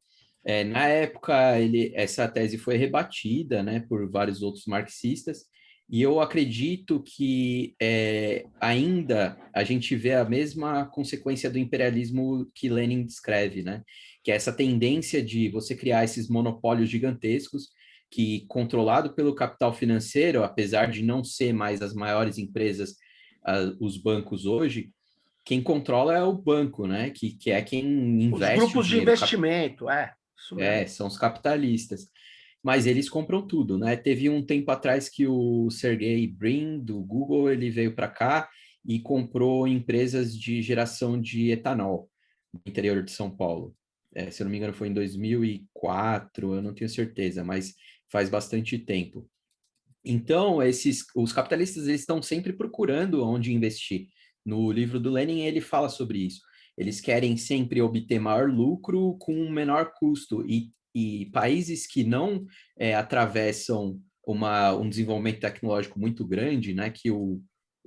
Na época, essa tese foi rebatida, né, por vários outros marxistas, e eu acredito que ainda a gente vê a mesma consequência do imperialismo que Lenin descreve, né? Que é essa tendência de você criar esses monopólios gigantescos que, controlado pelo capital financeiro, apesar de não ser mais as maiores empresas, os bancos hoje, quem controla é o banco, né? Que é quem Os investe o grupos de dinheiro. investimento, isso mesmo. São os capitalistas. Mas eles compram tudo, né? Teve um tempo atrás que o Sergey Brin, do Google, ele veio para cá e comprou empresas de geração de etanol no interior de São Paulo. Se eu não me engano, foi em 2004, eu não tenho certeza, mas faz bastante tempo. Então, os capitalistas eles estão sempre procurando onde investir. No livro do Lenin, ele fala sobre isso. Eles querem sempre obter maior lucro com um menor custo. E países que não atravessam um desenvolvimento tecnológico muito grande, né, que o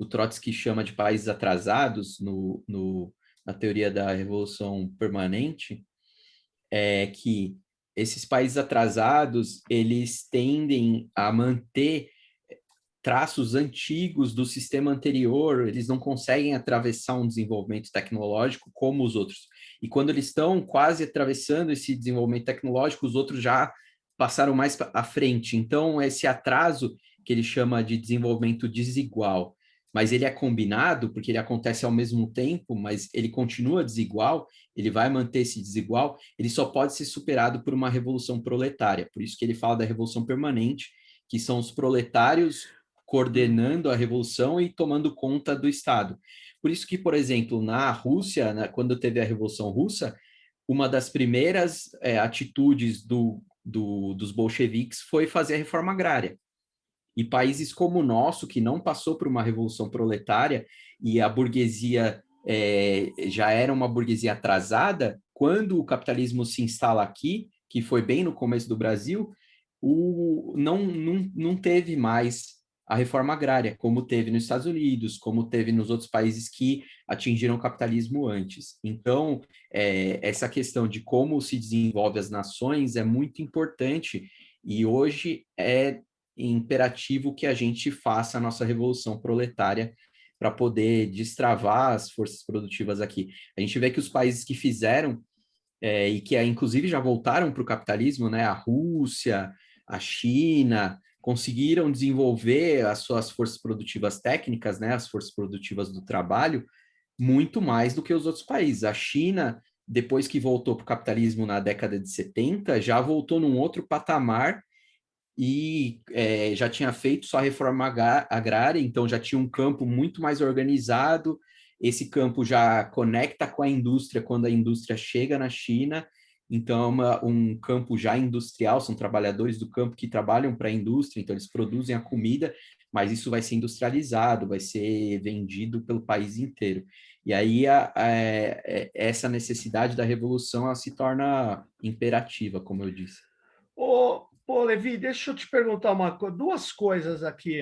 Trotsky chama de países atrasados na teoria da revolução permanente, é que esses países atrasados, eles tendem a manter traços antigos do sistema anterior, eles não conseguem atravessar um desenvolvimento tecnológico como os outros. E quando eles estão quase atravessando esse desenvolvimento tecnológico, os outros já passaram mais à frente. Então, esse atraso que ele chama de desenvolvimento desigual, mas ele é combinado porque ele acontece ao mesmo tempo, mas ele continua desigual, ele vai manter esse desigual, ele só pode ser superado por uma revolução proletária. Por isso que ele fala da revolução permanente, que são os proletários coordenando a revolução e tomando conta do Estado. Por isso que, por exemplo, na Rússia, quando teve a Revolução Russa, uma das primeiras atitudes dos bolcheviques foi fazer a reforma agrária. E países como o nosso, que não passou por uma revolução proletária e a burguesia já era uma burguesia atrasada, quando o capitalismo se instala aqui, que foi bem no começo do Brasil, não teve mais a reforma agrária, como teve nos Estados Unidos, como teve nos outros países que atingiram o capitalismo antes. Então, essa questão de como se desenvolve as nações é muito importante e hoje é imperativo que a gente faça a nossa revolução proletária para poder destravar as forças produtivas aqui. A gente vê que os países que fizeram e que inclusive já voltaram para o capitalismo, né? A Rússia, a China, conseguiram desenvolver as suas forças produtivas técnicas, né? As forças produtivas do trabalho, muito mais do que os outros países. A China, depois que voltou para o capitalismo na década de 70, já voltou num outro patamar e já tinha feito sua reforma agrária, então já tinha um campo muito mais organizado. Esse campo já conecta com a indústria quando a indústria chega na China, então é um campo já industrial, são trabalhadores do campo que trabalham para a indústria, então eles produzem a comida, mas isso vai ser industrializado, vai ser vendido pelo país inteiro. E aí essa necessidade da revolução ela se torna imperativa, como eu disse. Levi, deixa eu te perguntar duas coisas aqui.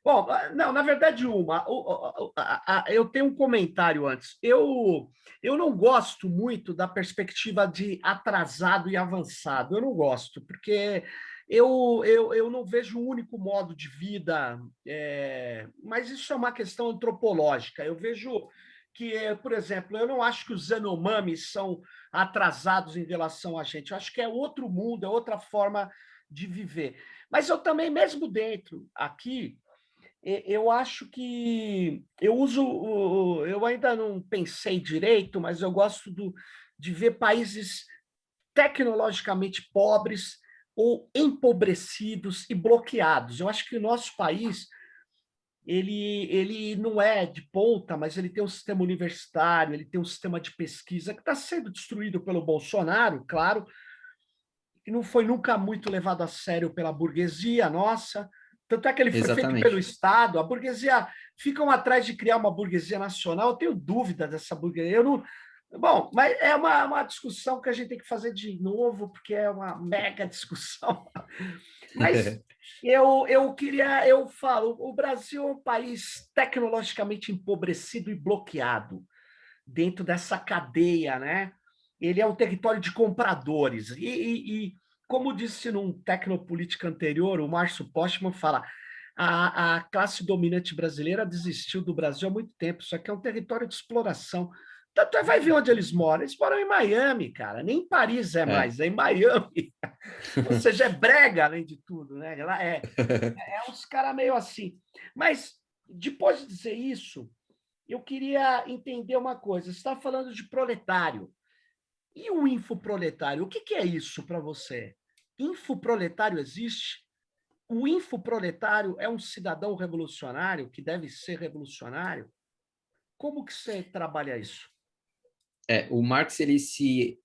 Bom, não, na verdade, eu tenho um comentário antes. Eu não gosto muito da perspectiva de atrasado e avançado. Eu não gosto, porque eu não vejo um único modo de vida, mas isso é uma questão antropológica. Eu vejo que, por exemplo, eu não acho que os Yanomamis são atrasados em relação a gente. Eu acho que é outro mundo, é outra forma de viver. Mas eu também, mesmo dentro aqui, eu acho que eu ainda não pensei direito, mas eu gosto de ver países tecnologicamente pobres ou empobrecidos e bloqueados. Eu acho que o nosso país ele não é de ponta, mas ele tem um sistema universitário, ele tem um sistema de pesquisa que está sendo destruído pelo Bolsonaro, claro, e não foi nunca muito levado a sério pela burguesia nossa. Tanto é que ele foi feito pelo Exatamente. Estado. A burguesia ficam atrás de criar uma burguesia nacional. Eu tenho dúvida dessa burguesia. Bom, mas é uma discussão que a gente tem que fazer de novo, porque é uma mega discussão. Mas eu falo, o Brasil é um país tecnologicamente empobrecido e bloqueado dentro dessa cadeia, né? Ele é um território de compradores. Como disse num Tecnopolítica anterior, o Márcio Postman fala: a classe dominante brasileira desistiu do Brasil há muito tempo. Isso aqui é um território de exploração. Tanto é, vai ver onde eles moram. Eles moram em Miami, cara. Nem em Paris é É. mais, é em Miami. Ou seja, é brega, além de tudo, né? Ela é uns caras meio assim. Mas, depois de dizer isso, eu queria entender uma coisa. Você está falando de proletário. E o infoproletário? O que é isso para você? Infoproletário existe? O infoproletário é um cidadão revolucionário que deve ser revolucionário? Como que você trabalha isso? O Marx ele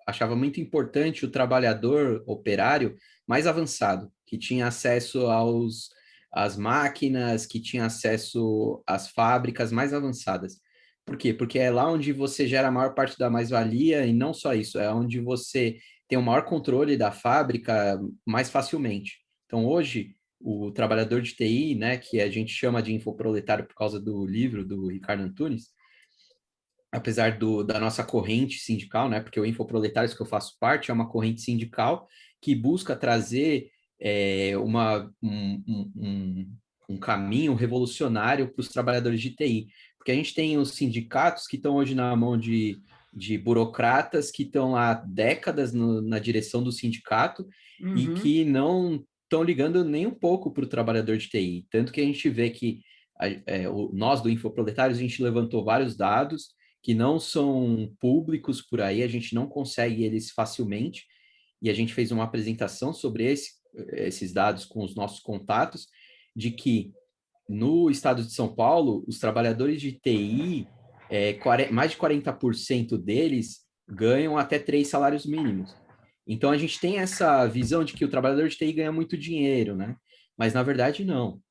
achava muito importante o trabalhador operário mais avançado, que tinha acesso às máquinas, que tinha acesso às fábricas mais avançadas. Por quê? Porque é lá onde você gera a maior parte da mais-valia, e não só isso, é onde você tem o maior controle da fábrica mais facilmente. Então, hoje, o trabalhador de TI, né, que a gente chama de infoproletário por causa do livro do Ricardo Antunes, apesar da nossa corrente sindical, né? Porque o Infoproletários que eu faço parte é uma corrente sindical que busca trazer um caminho revolucionário para os trabalhadores de TI. Porque a gente tem os sindicatos que estão hoje na mão de burocratas que estão há décadas na direção do sindicato e Uhum. que não estão ligando nem um pouco para o trabalhador de TI. Tanto que a gente vê que nós do Infoproletários, a gente levantou vários dados que não são públicos por aí, a gente não consegue eles facilmente, e a gente fez uma apresentação sobre esses dados com os nossos contatos, de que no estado de São Paulo, os trabalhadores de TI, mais de 40% deles ganham até 3 salários mínimos. Então, a gente tem essa visão de que o trabalhador de TI ganha muito dinheiro, né? Mas, na verdade, não.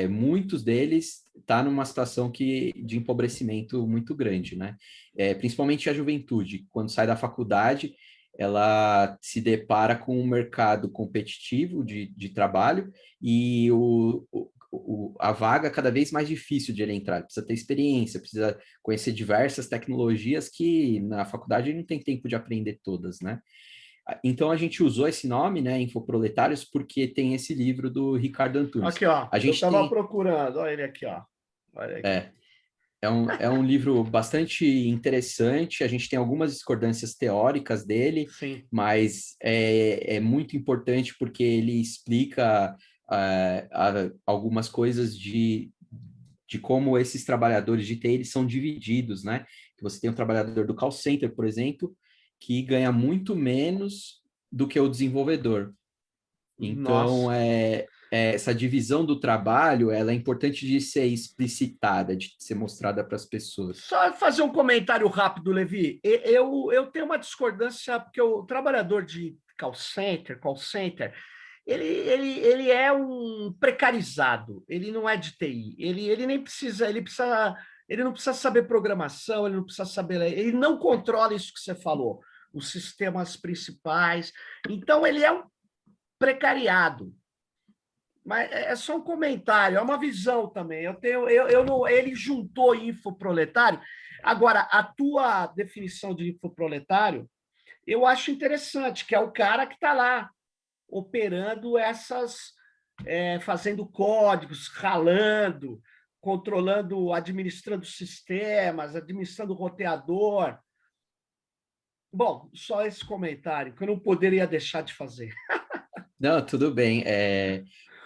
Muitos deles estão numa situação de empobrecimento muito grande, né? Principalmente a juventude, quando sai da faculdade, ela se depara com um mercado competitivo de trabalho e a vaga é cada vez mais difícil de ele entrar. Precisa ter experiência, precisa conhecer diversas tecnologias que na faculdade não tem tempo de aprender todas, né? Então a gente usou esse nome, né, Infoproletários, porque tem esse livro do Ricardo Antunes. Aqui, ó. A Eu gente estava tem procurando. Olha ele aqui, ó. Olha aqui. é, é um livro bastante interessante. A gente tem algumas discordâncias teóricas dele, Sim. mas é muito importante porque ele explica algumas coisas de como esses trabalhadores de TI eles são divididos, né? Que você tem um trabalhador do call center, por exemplo, que ganha muito menos do que o desenvolvedor. Então, Nossa. essa divisão do trabalho, ela é importante de ser explicitada, de ser mostrada para as pessoas. Só fazer um comentário rápido, Levi. Eu tenho uma discordância, porque o trabalhador de call center, ele é um precarizado, ele não é de TI, ele nem precisa, ele não precisa saber programação, ele não precisa saber, ele não controla isso que você falou, os sistemas principais. Então, ele é um precariado. Mas é só um comentário, é uma visão também. Eu não, ele juntou infoproletário. Agora, a tua definição de infoproletário, eu acho interessante, que é o cara que está lá operando fazendo códigos, ralando, controlando, administrando sistemas, administrando roteador. Bom, só esse comentário, que eu não poderia deixar de fazer. Não, tudo bem.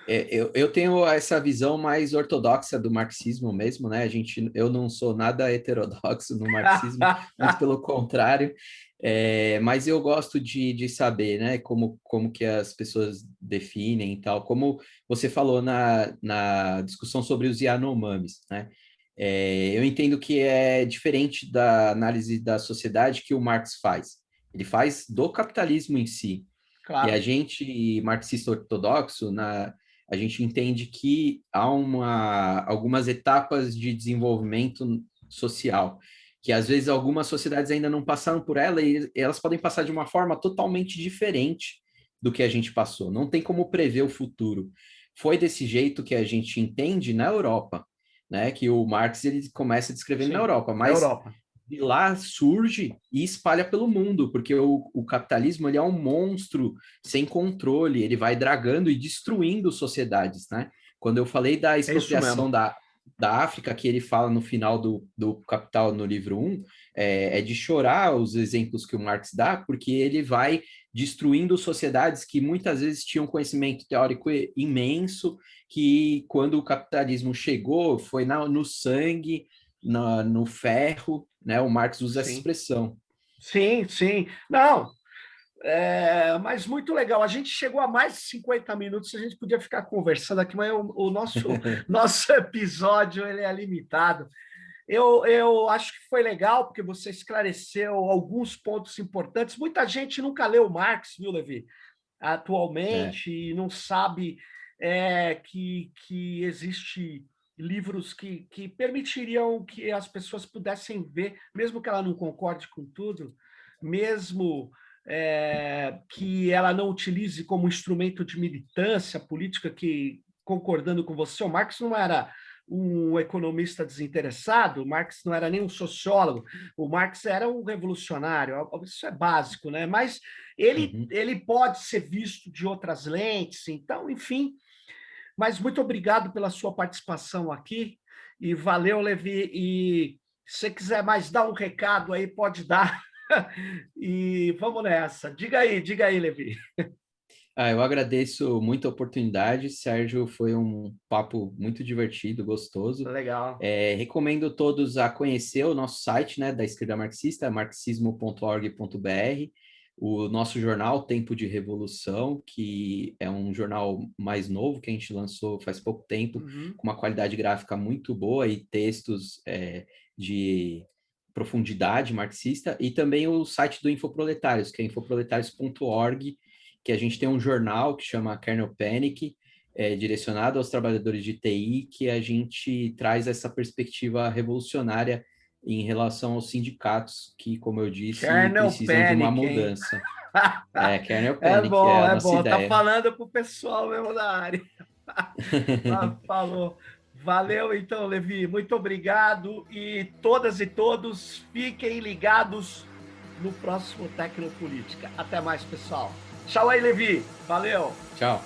Eu tenho essa visão mais ortodoxa do marxismo mesmo, né? Eu não sou nada heterodoxo no marxismo, muito pelo contrário. Mas eu gosto de saber, né? Como que as pessoas definem e tal. Como você falou na discussão sobre os Yanomamis, né? Eu entendo que é diferente da análise da sociedade que o Marx faz. Ele faz do capitalismo em si. E a Claro. gente, marxista ortodoxo, a gente entende que há algumas etapas de desenvolvimento social, que às vezes algumas sociedades ainda não passaram por ela e elas podem passar de uma forma totalmente diferente do que a gente passou. Não tem como prever o futuro. Foi desse jeito que a gente entende na Europa, né? Que o Marx ele começa descrevendo na Europa, na mas Europa. de lá surge e espalha pelo mundo, porque o capitalismo ele é um monstro sem controle, ele vai dragando e destruindo sociedades, né? Quando eu falei da É isso expropriação mesmo. da África, que ele fala no final do Capital, no livro 1, é de chorar os exemplos que o Marx dá, porque ele vai destruindo sociedades que muitas vezes tinham conhecimento teórico imenso, que quando o capitalismo chegou, foi no sangue, no ferro, né? O Marx usa essa Sim, expressão. sim, sim. Não, mas muito legal. A gente chegou a mais de 50 minutos, a gente podia ficar conversando aqui, mas o nosso episódio ele é limitado. Eu acho que foi legal, porque você esclareceu alguns pontos importantes. Muita gente nunca leu Marx, viu, Levi? É. Atualmente, e não sabe que existe livros que permitiriam que as pessoas pudessem ver, mesmo que ela não concorde com tudo, mesmo que ela não utilize como instrumento de militância política, que, concordando com você, o Marx não era um economista desinteressado, o Marx não era nem um sociólogo, o Marx era um revolucionário, isso é básico, né? Mas Uhum. ele pode ser visto de outras lentes, então, enfim. Mas muito obrigado pela sua participação aqui, e valeu, Levi, e se você quiser mais dar um recado aí, pode dar, e vamos nessa. Diga aí, Levi. Eu agradeço muito a oportunidade, Sérgio. Foi um papo muito divertido, gostoso. Legal. Recomendo todos a conhecer o nosso site, né, da Esquerda Marxista, marxismo.org.br, o nosso jornal Tempo de Revolução, que é um jornal mais novo que a gente lançou faz pouco tempo, Uhum. com uma qualidade gráfica muito boa e textos de profundidade marxista, e também o site do Infoproletários, que é infoproletários.org, que a gente tem um jornal que chama Kernel Panic, direcionado aos trabalhadores de TI, que a gente traz essa perspectiva revolucionária em relação aos sindicatos, que, como eu disse, Kernel precisam de uma Panic, hein? Mudança. Kernel Panic é a É nossa bom. Tá ideia. falando pro pessoal mesmo da área. Falou. Valeu, então, Levi. Muito obrigado. E todas e todos fiquem ligados no próximo Tecnopolítica. Até mais, pessoal. Tchau aí, Levi. Valeu. Tchau.